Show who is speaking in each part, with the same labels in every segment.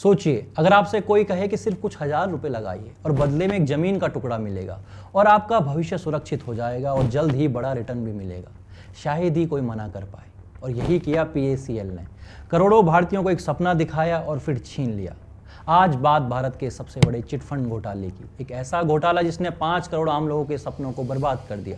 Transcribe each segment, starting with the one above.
Speaker 1: सोचिए, अगर आपसे कोई कहे कि सिर्फ कुछ हजार रुपए लगाइए और बदले में एक जमीन का टुकड़ा मिलेगा और आपका भविष्य सुरक्षित हो जाएगा और जल्द ही बड़ा रिटर्न भी मिलेगा, शायद ही कोई मना कर पाए। और यही किया PACL ने। करोड़ों भारतीयों को एक सपना दिखाया और फिर छीन लिया। आज बात भारत के सबसे बड़े चिटफंड घोटाले की, एक ऐसा घोटाला जिसने 5 करोड़ आम लोगों के सपनों को बर्बाद कर दिया।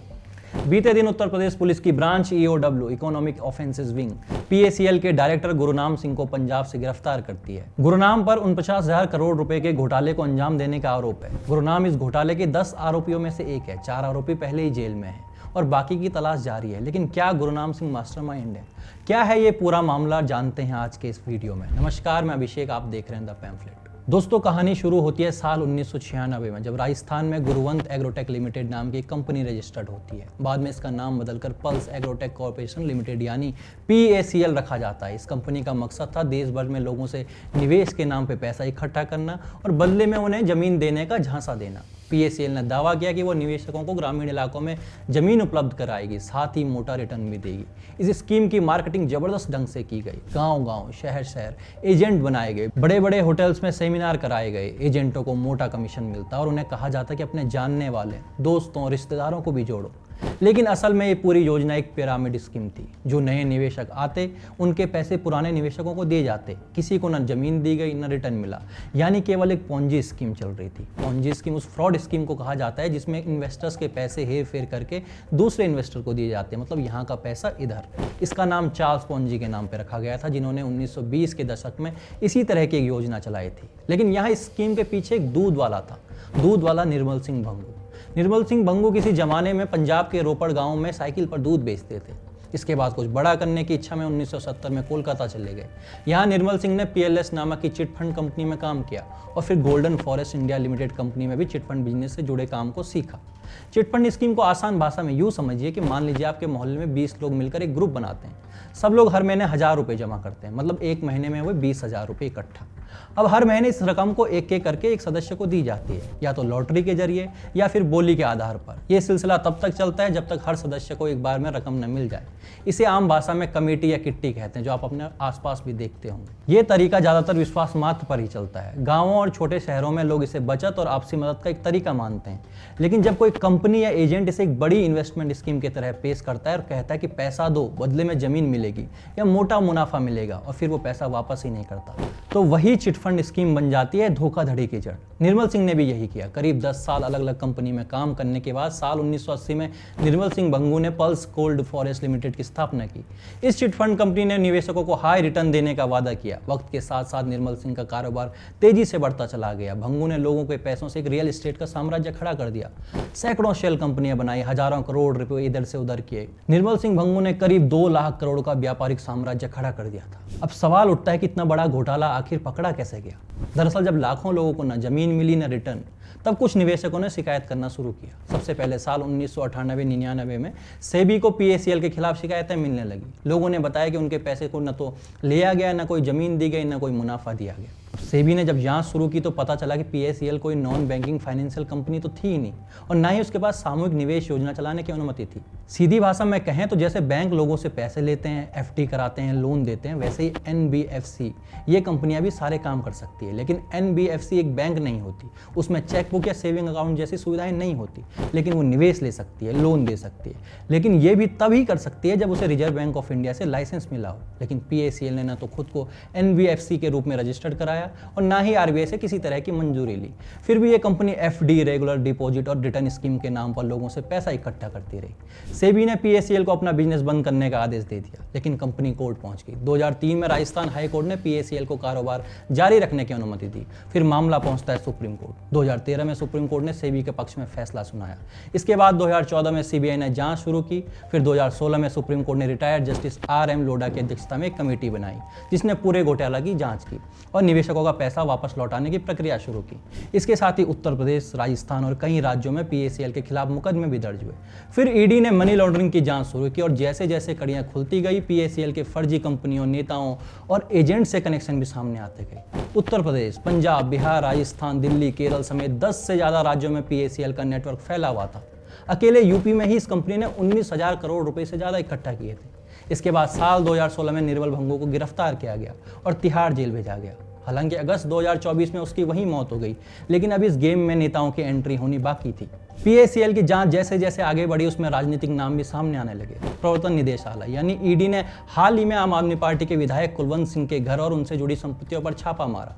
Speaker 1: बीते दिन उत्तर प्रदेश पुलिस की branch EOW economic offences wing PACL के डायरेक्टर गुरुनाम सिंह को पंजाब से गिरफ्तार करती है। गुरुनाम पर 49,000 करोड़ रुपए के घोटाले को अंजाम देने का आरोप है। गुरुनाम इस घोटाले के 10 आरोपियों में से एक है। 4 आरोपी पहले ही जेल में हैं और बाकी की तलाश जारी है। लेकिन क्या गुरुनाम सिंह मास्टरमाइंड है? क्या है ये पूरा मामला, जानते हैं आज के इस वीडियो में। नमस्कार, मैं अभिषेक, आप देख रहे हैं द पैम्फलेट। दोस्तों, कहानी शुरू होती है साल 1996 में, जब राजस्थान में गुरुवंत एग्रोटेक लिमिटेड नाम की एक कंपनी रजिस्टर्ड होती है। बाद में इसका नाम बदलकर पल्स एग्रोटेक कॉर्पोरेशन लिमिटेड यानी PACL रखा जाता है। इस कंपनी का मकसद था देश भर में लोगों से निवेश के नाम पे पैसा इकट्ठा करना और बदले में उन्हें जमीन देने का झांसा देना। PACL ने दावा किया कि वो निवेशकों को ग्रामीण इलाकों में जमीन उपलब्ध कराएगी, साथ ही मोटा रिटर्न भी देगी। इस स्कीम की मार्केटिंग जबरदस्त ढंग से की गई। गांव-गांव, शहर-शहर एजेंट बनाए गए, बड़े-बड़े होटल्स में सेमिनार कराए गए। एजेंटों को मोटा कमीशन मिलता और उन्हें कहा जाता कि अपने जानने वाले दोस्तों, रिश्तेदारों को भी जोड़ो। लेकिन असल में ये पूरी योजना एक पिरामिड स्कीम थी। जो नए निवेशक आते, उनके पैसे पुराने निवेशकों को दिए जाते। किसी को न जमीन दी गई, न रिटर्न मिला, यानी केवल एक पोंजी स्कीम चल रही थी। पोंजी स्कीम उस फ्रॉड स्कीम को कहा जाता है जिसमें इन्वेस्टर्स के पैसे हेर फेर करके दूसरे इन्वेस्टर को दिए जाते हैं, मतलब यहाँ का पैसा इधर। इसका नाम चार्ल्स पोंजी के नाम पर रखा गया था, जिन्होंने 1920 के दशक में इसी तरह की एक योजना चलाई थी। लेकिन यहाँ इस स्कीम के पीछे एक दूध वाला था, दूध वाला निर्मल सिंह भंगू। निर्मल सिंह भंगू किसी जमाने में पंजाब के रोपड़ गांव में साइकिल पर दूध बेचते थे। इसके बाद कुछ बड़ा करने की इच्छा में 1970 में कोलकाता चले गए। यहाँ निर्मल सिंह ने PLS नामक की चिटफंड कंपनी में काम किया और फिर golden forest India limited company में भी चिटफंड बिजनेस से जुड़े काम को सीखा। चिटफंड स्कीम को आसान भाषा में यूँ समझिए कि मान लीजिए आपके मोहल्ले में 20 लोग मिलकर एक ग्रुप बनाते हैं। सब लोग हर महीने 1000 रुपये जमा करते हैं, मतलब एक महीने में हुए 20,000 रुपये इकट्ठा। अब हर महीने इस रकम को एक एक करके एक सदस्य को दी जाती है, या तो लॉटरी के जरिए या फिर बोली के आधार पर। यह सिलसिला तब तक चलता है जब तक हर सदस्य को एक बार में रकम न मिल जाए। इसे आम भाषा में कमेटी या किट्टी कहते हैं, जो आप अपने आसपास भी देखते होंगे। ये तरीका ज्यादातर विश्वास मात्र पर ही चलता है। गाँवों और छोटे शहरों में लोग इसे बचत और आपसी मदद का एक तरीका मानते हैं। लेकिन जब कोई कंपनी या एजेंट इसे एक बड़ी इन्वेस्टमेंट स्कीम की तरह पेश करता है और कहता है कि पैसा दो, बदले में जमीन मिलेगी या मोटा मुनाफा मिलेगा, और फिर वो पैसा वापस ही नहीं करता, तो वही चिटफंड स्कीम बन जाती है धोखाधड़ी की जड़। निर्मल सिंह ने भी यही किया। करीब 10 साल अलग अलग कंपनी में काम करने के बाद साल 1980 में निर्मल सिंह भंगू ने पल्स कोल्ड फॉरेस्ट लिमिटेड की स्थापना की। इस चिटफंड कंपनी ने निवेशकों को हाई रिटर्न देने का वादा किया। वक्त के साथ साथ निर्मल सिंह का कारोबार तेजी से बढ़ता चला गया। भंगू ने लोगों के पैसों से एक रियल एस्टेट का साम्राज्य खड़ा कर दिया। सैकड़ों शेल कंपनियां बनाई, हजारों करोड़ रुपए इधर से उधर किए। निर्मल सिंह भंगू ने करीब 2 लाख करोड़ का व्यापारिक साम्राज्य खड़ा कर दिया था। अब सवाल उठता है कि इतना बड़ा घोटाला आखिर पकड़ा कैसे गया? दरअसल जब लाखों लोगों को न जमीन मिली न रिटर्न, तब कुछ निवेशकों ने शिकायत करना शुरू किया। सबसे पहले साल 1998-99 में सेबी को PACL के खिलाफ शिकायतें मिलने लगी। लोगों ने बताया कि उनके पैसे को न तो लिया गया, न कोई जमीन दी गई, न कोई मुनाफा दिया गया। सेबी ने जब जांच शुरू की तो पता चला कि PACL कोई नॉन बैंकिंग फाइनेंशियल कंपनी तो थी ही नहीं, और ना ही उसके पास सामूहिक निवेश योजना चलाने की अनुमति थी। सीधी भाषा में कहें तो जैसे बैंक लोगों से पैसे लेते हैं, FD कराते हैं, लोन देते हैं, वैसे ही NBFC ये कंपनियां भी सारे काम कर सकती है। लेकिन NBFC एक बैंक नहीं होती, उसमें चेकबुक या सेविंग अकाउंट जैसी सुविधाएं नहीं होती। लेकिन वो निवेश ले सकती है, लोन दे सकती है, लेकिन ये भी तभी कर सकती है जब उसे रिजर्व बैंक ऑफ इंडिया से लाइसेंस मिला हो। लेकिन PACL ने ना तो खुद को NBFC के रूप में रजिस्टर्ड कराया और ना ही RBI से किसी तरह की मंजूरी ली। फिर भी ये कंपनी FD रेगुलर डिपॉजिट और रिटर्न स्कीम के नाम पर लोगों से पैसा इकट्ठा करती रही। सेबी ने PACL को अपना बिजनेस बंद करने का आदेश दे दिया, लेकिन कंपनी कोर्ट पहुंच गई। 2003 में राजस्थान हाई कोर्ट ने PACL को कारोबार जारी रखने की अनुमति दी। फिर मामला पहुंचता है सुप्रीम कोर्ट। 2013 में सुप्रीम कोर्ट ने सेबी के पक्ष में फैसला सुनाया। इसके बाद 2014 में CBI ने जांच शुरू की। फिर 2016 में सुप्रीम कोर्ट ने रिटायर्ड जस्टिस RM लोढ़ा की अध्यक्षता में एक कमेटी बनाई, जिसने पूरे घोटाला की जांच की और निवेशकों का पैसा वापस लौटाने की प्रक्रिया शुरू की। इसके साथ ही उत्तर प्रदेश, राजस्थान और कई राज्यों में PACL के खिलाफ मुकदमे भी दर्ज हुए। फिर ED ने मनी लॉन्ड्रिंग की जांच शुरू की और जैसे जैसे कड़ियां खुलती गई, PACL के फर्जी कंपनियों, नेताओं और एजेंट से कनेक्शन भी सामने आते गए। उत्तर प्रदेश, पंजाब, बिहार, राजस्थान, दिल्ली, केरल समेत 10 से ज्यादा राज्यों में PACL का नेटवर्क फैला हुआ था। अकेले यूपी में ही इस कंपनी ने 19,000 करोड़ रुपए से ज्यादा इकट्ठा किए थे। इसके बाद साल 2016 में निर्मल भंगू को गिरफ्तार किया गया और तिहाड़ जेल भेजा गया। हालांकि अगस्त 2024 में उसकी वहीं मौत हो गई, लेकिन अब इस गेम में नेताओं की एंट्री होनी बाकी थी। PACL की जांच जैसे जैसे आगे बढ़ी, उसमें राजनीतिक नाम भी सामने आने लगे। प्रवर्तन निदेशालय यानी ईडी ने हाल ही में आम आदमी पार्टी के विधायक कुलवंत सिंह के घर और उनसे जुड़ी संपत्तियों पर छापा मारा।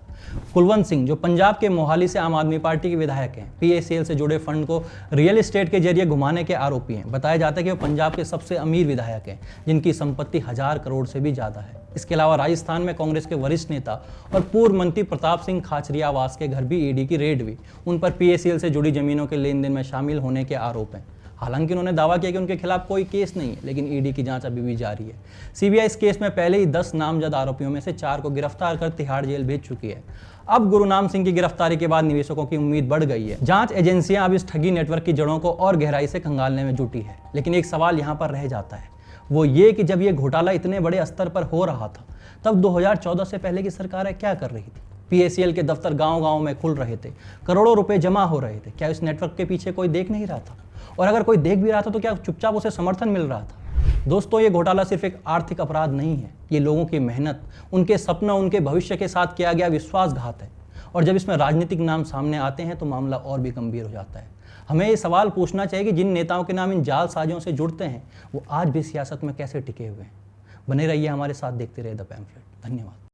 Speaker 1: कुलवंत सिंह, जो पंजाब के मोहाली से आम आदमी पार्टी के विधायक हैं, PACL से जुड़े फंड को रियल एस्टेट के जरिए घुमाने के आरोपी हैं। बताया जाता है कि वो पंजाब के सबसे अमीर विधायक हैं, जिनकी संपत्ति 1000 करोड़ से भी ज्यादा है। इसके अलावा राजस्थान में कांग्रेस के वरिष्ठ नेता और पूर्व मंत्री प्रताप सिंह खाचरियावास के घर भी ईडी की रेड हुई। उन पर PACL से जुड़ी जमीनों के लेन देन में शामिल होने के आरोप हैं। हालांकि उन्होंने दावा किया कि उनके खिलाफ कोई केस नहीं है, लेकिन ईडी की जांच अभी भी जारी है। CBI इस केस में पहले ही 10 नामजद आरोपियों में से 4 को गिरफ्तार कर तिहाड़ जेल भेज चुकी है। अब गुरुनाम सिंह की गिरफ्तारी के बाद निवेशकों की उम्मीद बढ़ गई है। जांच एजेंसियां अब इस ठगी नेटवर्क की जड़ों को और गहराई से खंगालने में जुटी है। लेकिन एक सवाल यहाँ पर रह जाता है, वो ये कि जब ये घोटाला इतने बड़े स्तर पर हो रहा था, तब 2014 से पहले की सरकारें क्या कर रही थी? PACL के दफ्तर गांव-गांव में खुल रहे थे, करोड़ों रुपए जमा हो रहे थे। क्या इस नेटवर्क के पीछे कोई देख नहीं रहा था? और अगर कोई देख भी रहा था तो क्या चुपचाप उसे समर्थन मिल रहा था? दोस्तों, ये घोटाला सिर्फ एक आर्थिक अपराध नहीं है, ये लोगों की मेहनत, उनके सपनों, उनके भविष्य के साथ किया गया विश्वासघात है। और जब इसमें राजनीतिक नाम सामने आते हैं तो मामला और भी गंभीर हो जाता है। हमें ये सवाल पूछना चाहिए कि जिन नेताओं के नाम इन जालसाजियों से जुड़ते हैं, वो आज भी सियासत में कैसे टिके हुए हैं। बने रहिए हमारे साथ, देखते रहिए द पैम्फलेट। धन्यवाद।